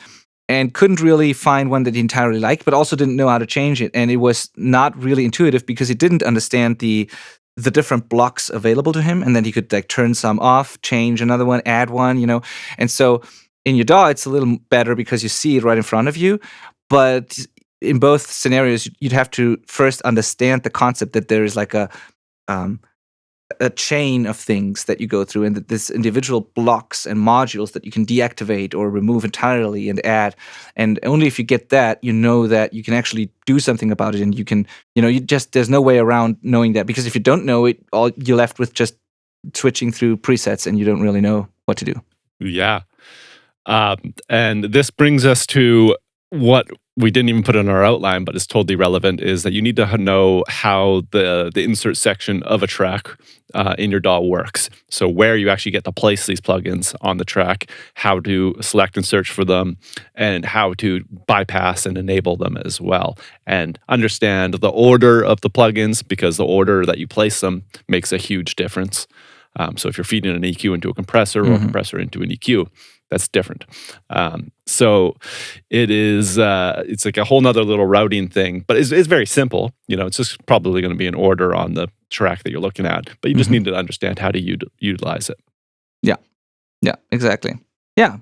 and couldn't really find one that he entirely liked, but also didn't know how to change it. And it was not really intuitive because he didn't understand the different blocks available to him, and then he could like turn some off, change another one, add one, And so in your DAW, it's a little better because you see it right in front of you. But in both scenarios, you'd have to first understand the concept that there is like a chain of things that you go through, and that there's individual blocks and modules that you can deactivate or remove entirely and add. And only if you get that, you know that you can actually do something about it, and you can, there's no way around knowing that, because if you don't know it, all you're left with just switching through presets, and you don't really know what to do. Yeah. And this brings us to what we didn't even put in our outline, but is totally relevant, is that you need to know how the insert section of a track in your DAW works. So where you actually get to place these plugins on the track, how to select and search for them, and how to bypass and enable them as well. And understand the order of the plugins, because the order that you place them makes a huge difference. So if you're feeding an EQ into a compressor or a compressor into an EQ, that's different. So it is, it's like a whole nother little routing thing, but it's very simple. It's just probably going to be an order on the track that you're looking at, but you just need to understand how to utilize it. Yeah, exactly. Yeah.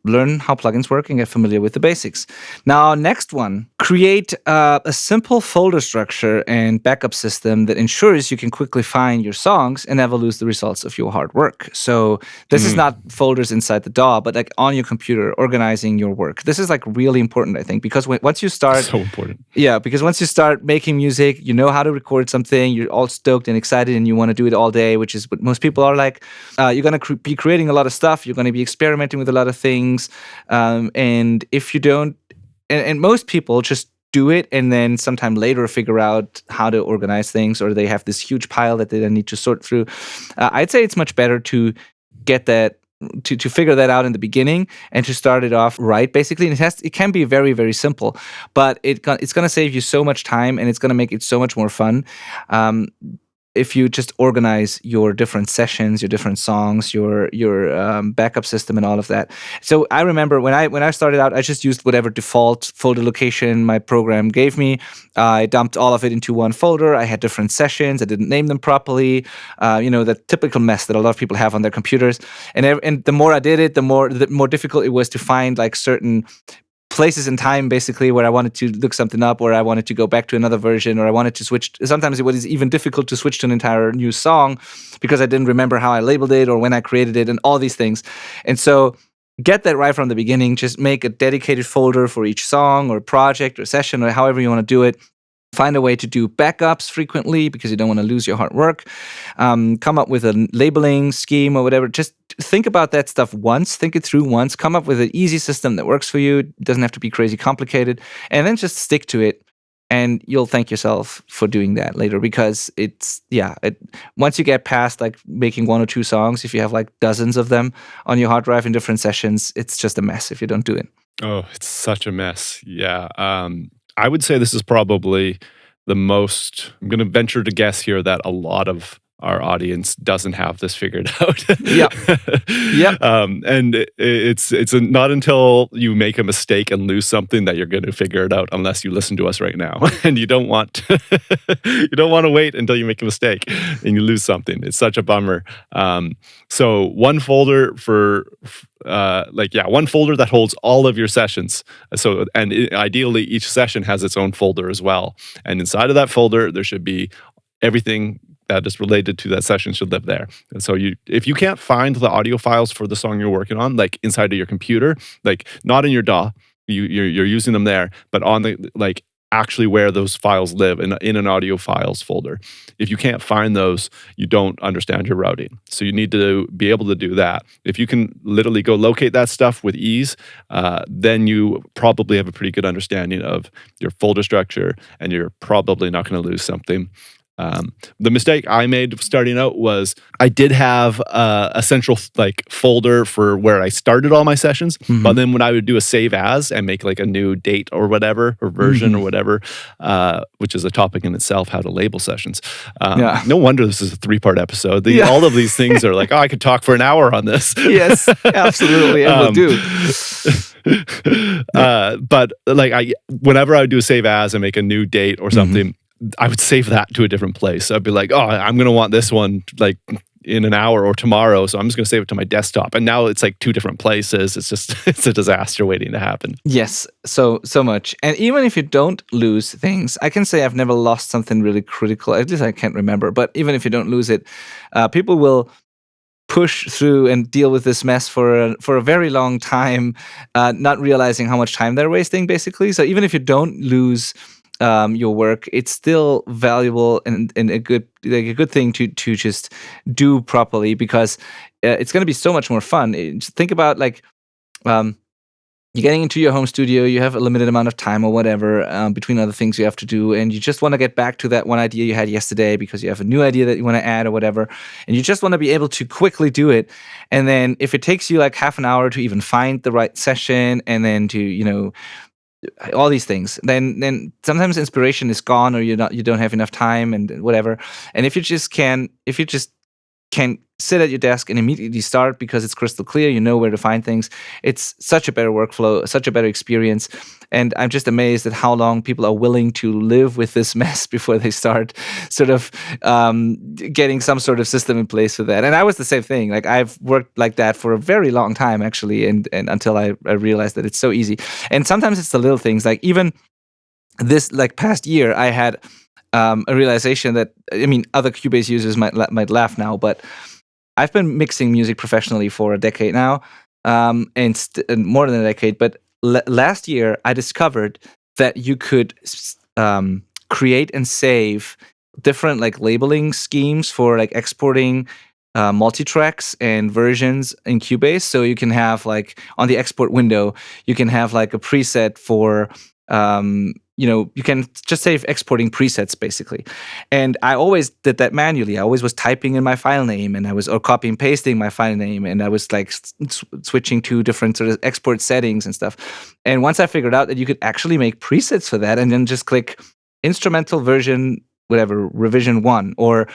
Learn how plugins work and get familiar with the basics. Now, next one, create a simple folder structure and backup system that ensures you can quickly find your songs and never lose the results of your hard work. So this is not folders inside the DAW, but like on your computer, organizing your work. This is like really important, I think, because once you start... So important. Yeah, because once you start making music, you know how to record something, you're all stoked and excited, and you want to do it all day, which is what most people are like. You're going to be creating a lot of stuff. You're going to be experimenting with a lot of things. And if you don't, and most people just do it and then sometime later figure out how to organize things, or they have this huge pile that they then need to sort through. I'd say it's much better to get that, to figure that out in the beginning and to start it off right, basically. And it can be very, very simple, but it's going to save you so much time, and it's going to make it so much more fun. If you just organize your different sessions, your different songs, your backup system, and all of that. So I remember when I started out, I just used whatever default folder location my program gave me. I dumped all of it into one folder. I had different sessions. I didn't name them properly. The typical mess that a lot of people have on their computers. And the more I did it, the more difficult it was to find like certain places in time, basically, where I wanted to look something up, or I wanted to go back to another version, or I wanted to switch. Sometimes it was even difficult to switch to an entire new song because I didn't remember how I labeled it or when I created it and all these things. And so get that right from the beginning. Just make a dedicated folder for each song or project or session or however you want to do it. Find a way to do backups frequently because you don't want to lose your hard work. Come up with a labeling scheme or whatever. Just think about that stuff once. Think it through once. Come up with an easy system that works for you. It doesn't have to be crazy complicated. And then just stick to it. And you'll thank yourself for doing that later, because once you get past like making one or two songs, if you have like dozens of them on your hard drive in different sessions, it's just a mess if you don't do it. Oh, it's such a mess. Yeah. I would say this is probably the most, I'm going to venture to guess here that a lot of our audience doesn't have this figured out. Yep. Yep. And it's not until you make a mistake and lose something that you're going to figure it out, unless you listen to us right now. And you don't want to wait until you make a mistake and you lose something. It's such a bummer. So one folder for one folder that holds all of your sessions. So, and ideally each session has its own folder as well. And inside of that folder, there should be everything that is related to that session should live there. And so if you can't find the audio files for the song you're working on, like inside of your computer, like not in your DAW, you're using them there, but on the actually where those files live in an audio files folder. If you can't find those, you don't understand your routing. So you need to be able to do that. If you can literally go locate that stuff with ease, then you probably have a pretty good understanding of your folder structure, and you're probably not going to lose something. The mistake I made starting out was I did have a central folder for where I started all my sessions, but then when I would do a save as and make like a new date or whatever, or version or whatever, which is a topic in itself, how to label sessions. No wonder this is a 3-part episode. All of these things are like, I could talk for an hour on this. Yes, absolutely, and we'll do. But whenever I would do a save as and make a new date or something, I would save that to a different place. I'd be like, I'm going to want this one like in an hour or tomorrow, so I'm just going to save it to my desktop. And now it's like 2 different places. It's a disaster waiting to happen. Yes, so much. And even if you don't lose things, I can say I've never lost something really critical. At least I can't remember. But even if you don't lose it, people will push through and deal with this mess for a very long time, not realizing how much time they're wasting, basically. So even if you don't lose your work, it's still valuable and a good thing to just do properly, because it's going to be so much more fun. Just think about you're getting into your home studio, you have a limited amount of time or whatever between other things you have to do, and you just want to get back to that one idea you had yesterday because you have a new idea that you want to add or whatever, and you just want to be able to quickly do it. And then if it takes you like half an hour to even find the right session, and then to all these things, then sometimes inspiration is gone, or you don't have enough time and whatever. And if you just can sit at your desk and immediately start because it's crystal clear, you know where to find things, it's such a better workflow, such a better experience. And I'm just amazed at how long people are willing to live with this mess before they start sort of getting some sort of system in place for that. And I was the same thing. Like, I've worked like that for a very long time, actually, and until I realized that it's so easy. And sometimes it's the little things. Like, even this past year, I had a realization that, I mean, other Cubase users might laugh now, but I've been mixing music professionally for a decade now, and more than a decade. But last year, I discovered that you could create and save different labeling schemes for exporting multi-tracks and versions in Cubase. So you can have on the export window, you can have a preset for you can just save exporting presets, basically. And I always did that manually. I always was typing in my file name, and or copy and pasting my file name, and I was switching to different sort of export settings and stuff. And once I figured out that you could actually make presets for that, and then just click instrumental version, whatever, revision 1, or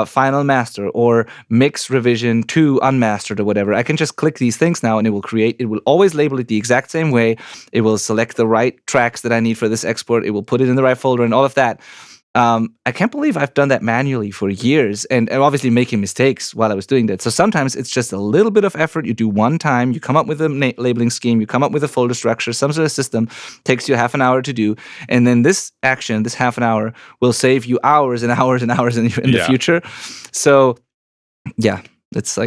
final master, or mix revision 2 unmastered, or whatever. I can just click these things now, and it will always label it the exact same way. It will select the right tracks that I need for this export. It will put it in the right folder and all of that. I can't believe I've done that manually for years, and obviously making mistakes while I was doing that. So sometimes it's just a little bit of effort. You do one time, you come up with a labeling scheme, you come up with a folder structure, some sort of system, takes you half an hour to do, and then this action, this half an hour, will save you hours and hours and hours in the future. So yeah, it's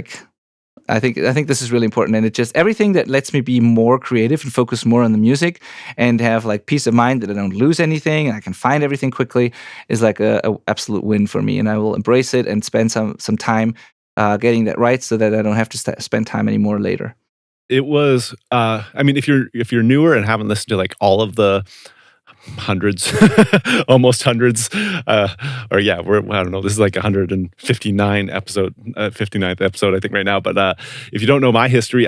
I think this is really important, and it just everything that lets me be more creative and focus more on the music and have peace of mind that I don't lose anything and I can find everything quickly is a absolute win for me. And I will embrace it and spend some time getting that right, so that I don't have to spend time anymore later. It was I mean, if you're newer and haven't listened to all of the hundreds, almost hundreds, I don't know, this is 159 episode, 59th episode, I think, right now. But if you don't know my history,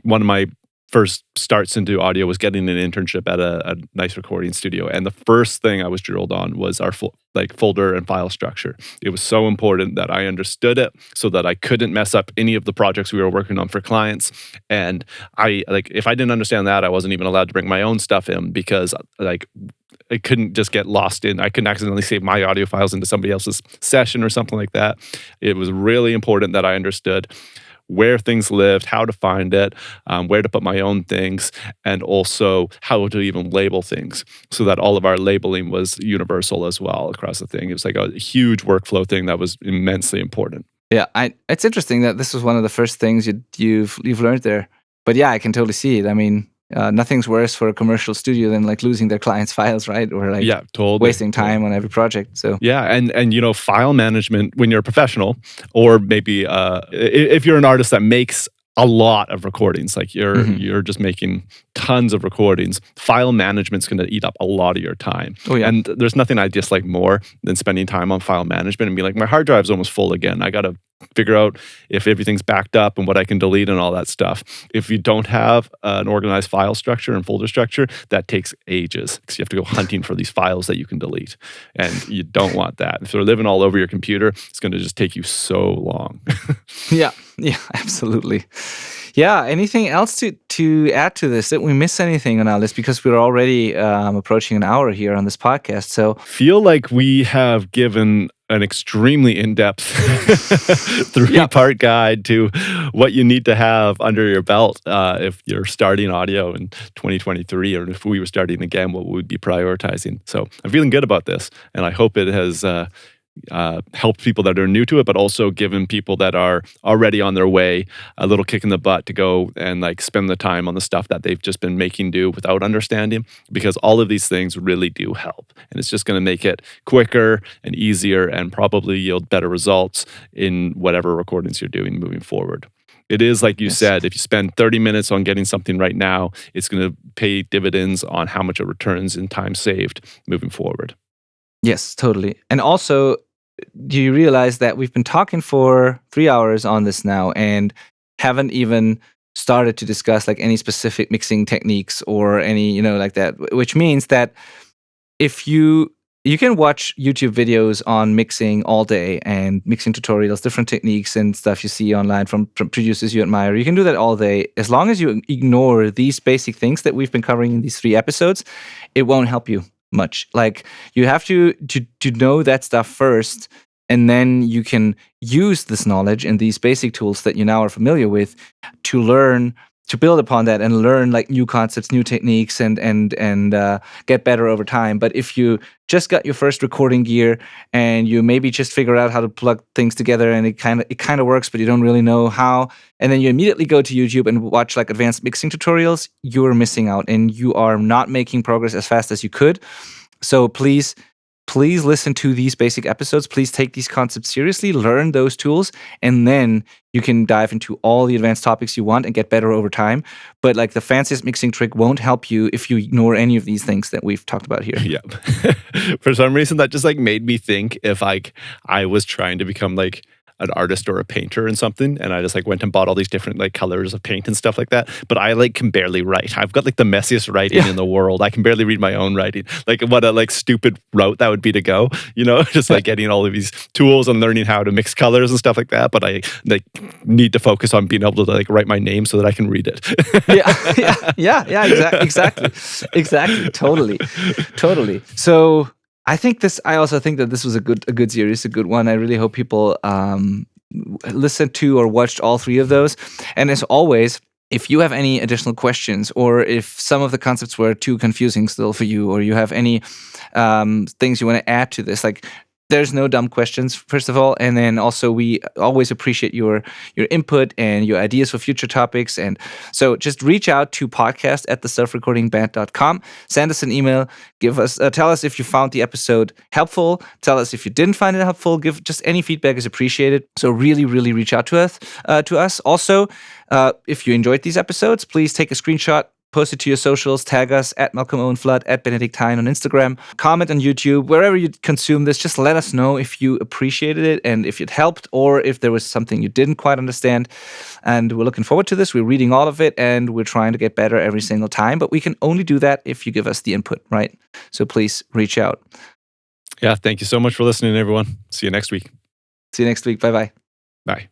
one of my first starts into audio was getting an internship at a nice recording studio, and the first thing I was drilled on was our folder and file structure. It was so important that I understood it so that I couldn't mess up any of the projects we were working on for clients. And if I didn't understand that, I wasn't even allowed to bring my own stuff in, because I couldn't just get lost in, I couldn't accidentally save my audio files into somebody else's session or something like that. It was really important that I understood where things lived, how to find it, where to put my own things, and also how to even label things, so that all of our labeling was universal as well across the thing. It was like a huge workflow thing that was immensely important. Yeah, it's interesting that this was one of the first things you've learned there. But yeah, I can totally see it. I mean, nothing's worse for a commercial studio than like losing their clients' files, right? Or like wasting time on every project. So yeah, and file management when you're a professional, or maybe if you're an artist that makes a lot of recordings, like you're just making tons of recordings, file management's going to eat up a lot of your time. Oh yeah. And there's nothing I dislike more than spending time on file management and be like, my hard drive's almost full again. I got to figure out if everything's backed up and what I can delete and all that stuff. If you don't have an organized file structure and folder structure, that takes ages, because you have to go hunting for these files that you can delete. And you don't want that. If they're living all over your computer, it's going to just take you so long. Yeah, absolutely. Yeah, anything else to add to this? Did we miss anything on our list? Because we're already approaching an hour here on this podcast. So feel like we have given an extremely in-depth 3-part guide to what you need to have under your belt if you're starting audio in 2023, or if we were starting again, what we would be prioritizing. So I'm feeling good about this, and I hope it has helped people that are new to it, but also given people that are already on their way a little kick in the butt to go and like spend the time on the stuff that they've just been making do without understanding, because all of these things really do help, and it's just going to make it quicker and easier and probably yield better results in whatever recordings you're doing moving forward. It is, like you said, if you spend 30 minutes on getting something right now, it's going to pay dividends on how much it returns in time saved moving forward. Yes, totally. And also, do you realize that we've been talking for 3 hours on this now and haven't even started to discuss like any specific mixing techniques or any, like that, which means that if you can watch YouTube videos on mixing all day and mixing tutorials, different techniques and stuff you see online from producers you admire. You can do that all day. As long as you ignore these basic things that we've been covering in these 3 episodes, it won't help you much. Like, you have to know that stuff first, and then you can use this knowledge and these basic tools that you now are familiar with to learn, to build upon that and learn like new concepts, new techniques, and get better over time. But if you just got your first recording gear and you maybe just figure out how to plug things together and it kind of works, but you don't really know how, and then you immediately go to YouTube and watch like advanced mixing tutorials, you're missing out and you are not making progress as fast as you could. So please listen to these basic episodes. Please take these concepts seriously, learn those tools, and then you can dive into all the advanced topics you want and get better over time. But like the fanciest mixing trick won't help you if you ignore any of these things that we've talked about here. Yeah. For some reason, that just like made me think if like I was trying to become like an artist or a painter and something, and I just like went and bought all these different like colors of paint and stuff like that, but I like can barely write. I've got like the messiest writing in the world. I can barely read my own writing. Like, what a like stupid route that would be to go, just like getting all of these tools and learning how to mix colors and stuff like that, but I like need to focus on being able to like write my name so that I can read it. Exactly. Totally. So I also think that this was a good series, a good one. I really hope people listened to or watched all 3 of those. And as always, if you have any additional questions, or if some of the concepts were too confusing still for you, or you have any things you want to add to this, like, there's no dumb questions, first of all. And then also, we always appreciate your input and your ideas for future topics. And so just reach out to podcast@theselfrecordingband.com. Send us an email. Tell us if you found the episode helpful. Tell us if you didn't find it helpful. Give just any feedback is appreciated. So really, really reach out to us. Also, if you enjoyed these episodes, please take a screenshot, Post it to your socials, tag us at Malcolm Owen Flood, at Benedictine on Instagram, comment on YouTube, wherever you consume this. Just let us know if you appreciated it and if it helped, or if there was something you didn't quite understand. And we're looking forward to this. We're reading all of it and we're trying to get better every single time, but we can only do that if you give us the input, right? So please reach out. Yeah, thank you so much for listening, everyone. See you next week. See you next week. Bye-bye. Bye.